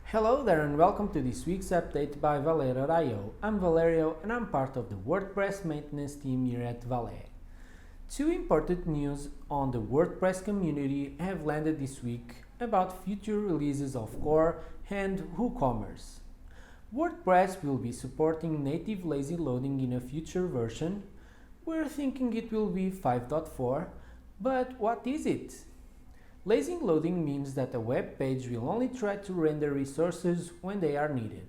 Hello there and welcome to this week's update by Valet.io. I'm Valerio and I'm part of the WordPress maintenance team here at Valet. Two important news on the WordPress community have landed this week about future releases of Core and WooCommerce. WordPress will be supporting native lazy loading in a future version. We're thinking it will be 5.4, but what is it? Lazy loading means that a web page will only try to render resources when they are needed.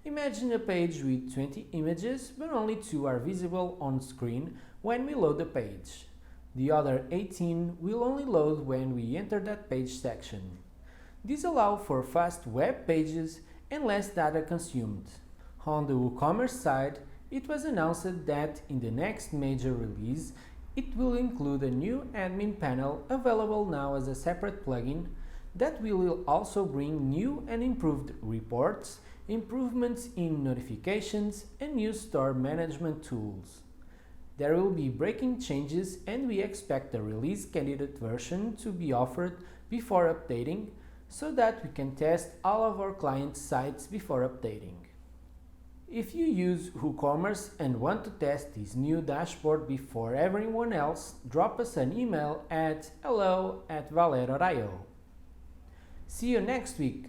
Imagine a page with 20 images, but only 2 are visible on screen when we load the page. The other 18 will only load when we enter that page section. This allows for fast web pages and less data consumed. On the WooCommerce side, it was announced that in the next major release, it will include a new admin panel available now as a separate plugin that will also bring new and improved reports, improvements in notifications, and new store management tools. There will be breaking changes and we expect the release candidate version to be offered before updating so that we can test all of our clients' sites before updating. If you use WooCommerce and want to test this new dashboard before everyone else, drop us an email at hello@valet.io. See you next week!